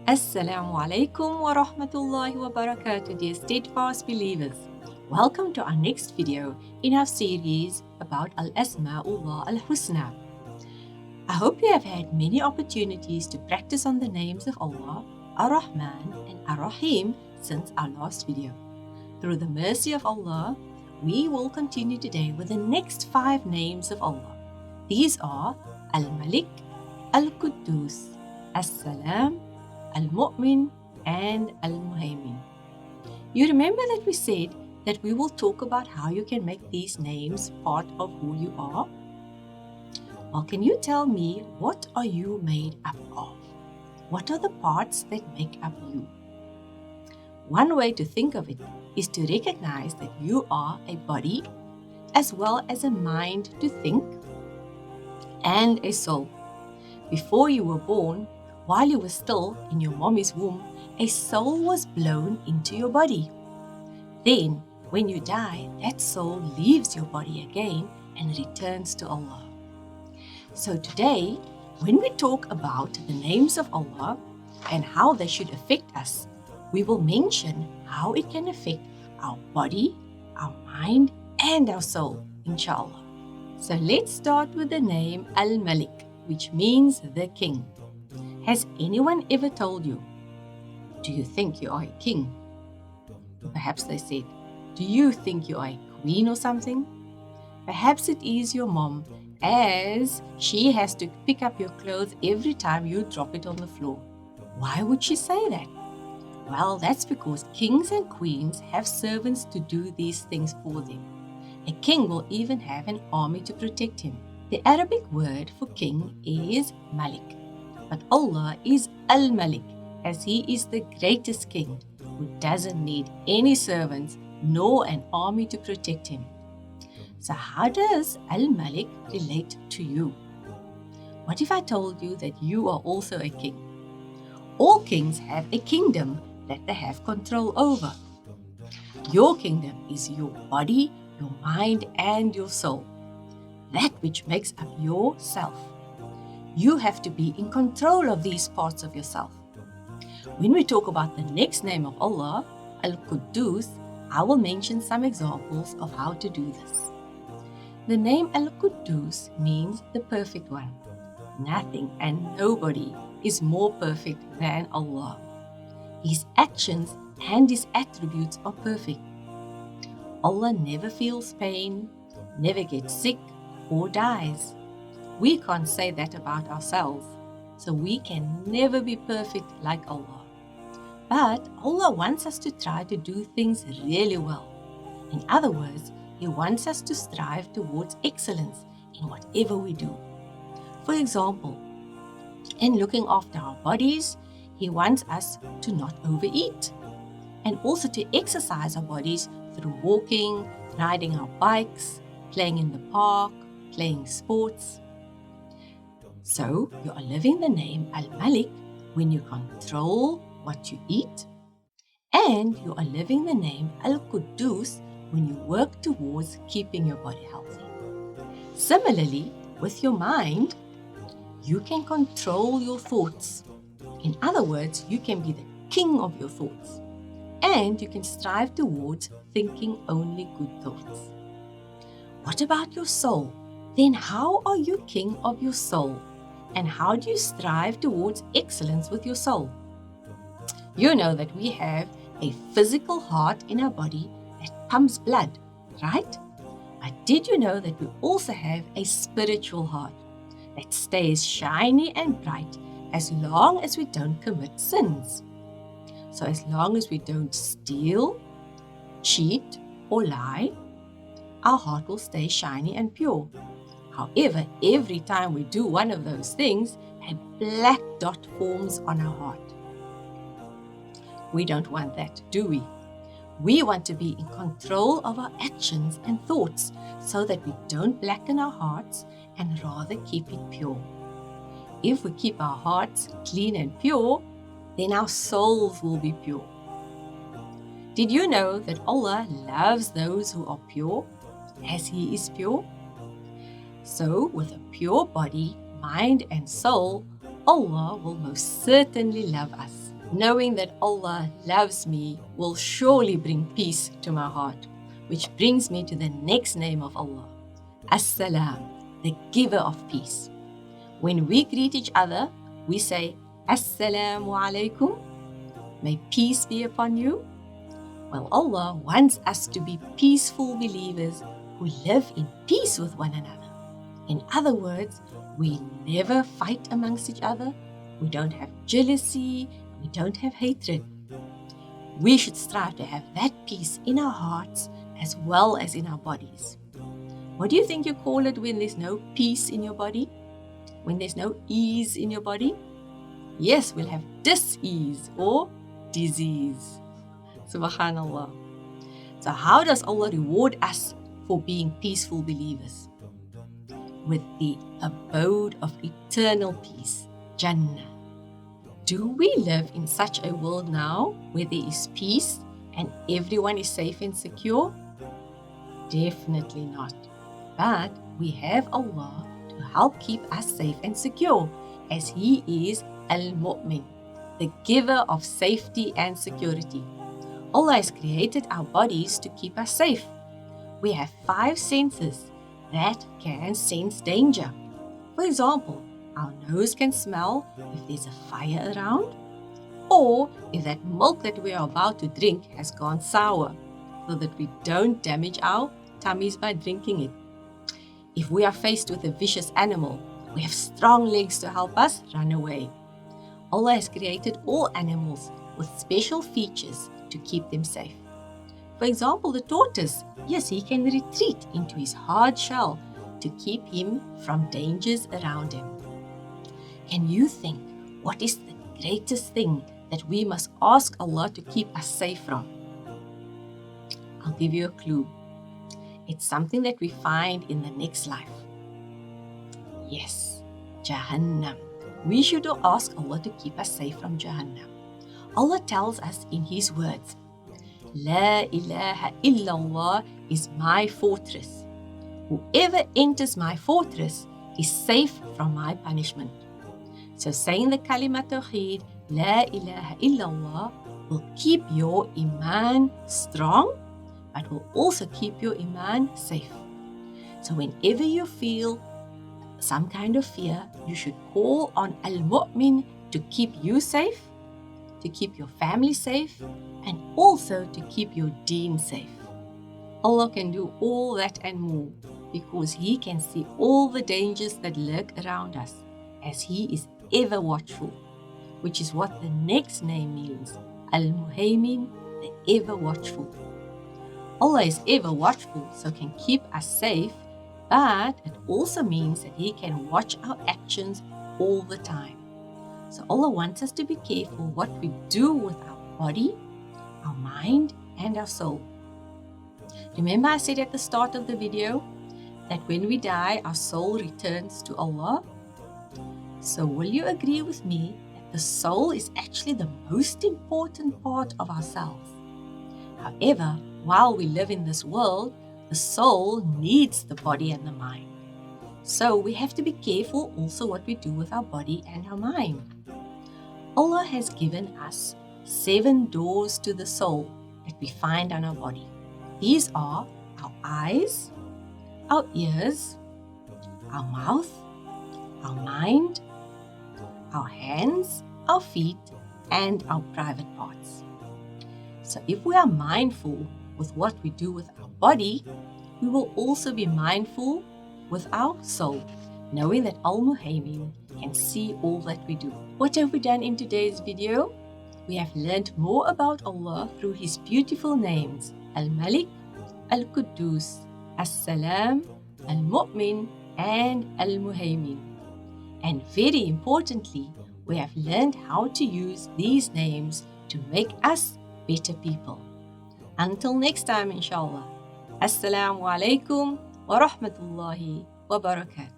Assalamu alaikum wa rahmatullahi wa barakatuh, dear Steadfast Believers. Welcome to our next video in our series about Al-Asma'ullah Al-Husna. I hope you have had many opportunities to practice on the names of Allah, Ar-Rahman and Ar-Rahim since our last video. Through the mercy of Allah, we will continue today with the next 5 names of Allah. These are Al-Malik, Al-Quddus, As-Salaam, Al-Muhaymin and Al-Muhaymin. You remember that we said that we will talk about how you can make these names part of who you are? Well, can you tell me, what are you made up of? What are the parts that make up you? One way to think of it is to recognize that you are a body as well as a mind to think and a soul. Before you were born, while you were still in your mommy's womb, a soul was blown into your body. Then, when you die, that soul leaves your body again and returns to Allah. So today, when we talk about the names of Allah and how they should affect us, we will mention how it can affect our body, our mind, and our soul, inshallah. So let's start with the name Al-Malik, which means the king. Has anyone ever told you, do you think you are a king? Or perhaps they said, do you think you are a queen or something? Perhaps it is your mom, as she has to pick up your clothes every time you drop it on the floor. Why would she say that? Well, that's because kings and queens have servants to do these things for them. A king will even have an army to protect him. The Arabic word for king is Malik. But Allah is Al-Malik, as He is the greatest king who doesn't need any servants nor an army to protect him. So how does Al-Malik relate to you? What if I told you that you are also a king? All kings have a kingdom that they have control over. Your kingdom is your body, your mind, and your soul. That which makes up yourself. You have to be in control of these parts of yourself. When we talk about the next name of Allah, Al-Quddus, I will mention some examples of how to do this. The name Al-Quddus means the perfect one. Nothing and nobody is more perfect than Allah. His actions and His attributes are perfect. Allah never feels pain, never gets sick or dies. We can't say that about ourselves, so we can never be perfect like Allah. But Allah wants us to try to do things really well. In other words, He wants us to strive towards excellence in whatever we do. For example, in looking after our bodies, He wants us to not overeat, and also to exercise our bodies through walking, riding our bikes, playing in the park, playing sports. So, you are living the name Al-Malik when you control what you eat, and you are living the name Al-Quddus when you work towards keeping your body healthy. Similarly, with your mind, you can control your thoughts. In other words, you can be the king of your thoughts, and you can strive towards thinking only good thoughts. What about your soul? Then how are you king of your soul? And how do you strive towards excellence with your soul? You know that we have a physical heart in our body that pumps blood, right? But did you know that we also have a spiritual heart that stays shiny and bright as long as we don't commit sins? So as long as we don't steal, cheat, or lie, our heart will stay shiny and pure. However, every time we do one of those things, a black dot forms on our heart. We don't want that, do we? We want to be in control of our actions and thoughts so that we don't blacken our hearts and rather keep it pure. If we keep our hearts clean and pure, then our souls will be pure. Did you know that Allah loves those who are pure as He is pure? So, with a pure body, mind and soul, Allah will most certainly love us. Knowing that Allah loves me will surely bring peace to my heart, which brings me to the next name of Allah, As-Salaam, the giver of peace. When we greet each other, we say, Assalamu alaikum, may peace be upon you. Well, Allah wants us to be peaceful believers who live in peace with one another. In other words, we never fight amongst each other, we don't have jealousy, we don't have hatred. We should strive to have that peace in our hearts as well as in our bodies. What do you think you call it when there's no peace in your body? When there's no ease in your body? Yes, we'll have dis-ease or disease. Subhanallah. So how does Allah reward us for being peaceful believers? With the abode of eternal peace, Jannah. Do we live in such a world now where there is peace and everyone is safe and secure? Definitely not. But we have Allah to help keep us safe and secure, as He is Al-Muhaymin, the giver of safety and security. Allah has created our bodies to keep us safe. We have 5 senses that can sense danger. For example, our nose can smell if there's a fire around, or if that milk that we are about to drink has gone sour, so that we don't damage our tummies by drinking it. If we are faced with a vicious animal, we have strong legs to help us run away. Allah has created all animals with special features to keep them safe. For example, the tortoise, yes, he can retreat into his hard shell to keep him from dangers around him. Can you think what is the greatest thing that we must ask Allah to keep us safe from? I'll give you a clue. It's something that we find in the next life. Yes, Jahannam. We should ask Allah to keep us safe from Jahannam. Allah tells us in His words, La ilaha illallah is my fortress. Whoever enters my fortress is safe from my punishment. So saying the kalima tawheed, La ilaha illallah, will keep your iman strong, but will also keep your iman safe. So whenever you feel some kind of fear, you should call on Al-Muhaymin to keep you safe, to keep your family safe, and also to keep your deen safe. Allah can do all that and more because He can see all the dangers that lurk around us, as He is ever watchful, which is what the next name means, Al-Muhaymin, the ever watchful. Allah is ever watchful, so can keep us safe, but it also means that He can watch our actions all the time. So Allah wants us to be careful what we do with our body, our mind, and our soul. Remember I said at the start of the video that when we die, our soul returns to Allah? So will you agree with me that the soul is actually the most important part of ourselves? However, while we live in this world, the soul needs the body and the mind. So we have to be careful also what we do with our body and our mind. Allah has given us 7 doors to the soul that we find on our body. These are our eyes, our ears, our mouth, our mind, our hands, our feet, and our private parts. So if we are mindful with what we do with our body, we will also be mindful with our soul, knowing that Al-Muhaymin can see all that we do. What have we done in today's video? We have learned more about Allah through His beautiful names, Al-Malik, Al-Quddus, As-Salaam, Al-Muhaymin, and Al-Muhaymin. And very importantly, we have learned how to use these names to make us better people. Until next time, inshallah. Assalamu alaikum wa rahmatullahi wa barakatuh.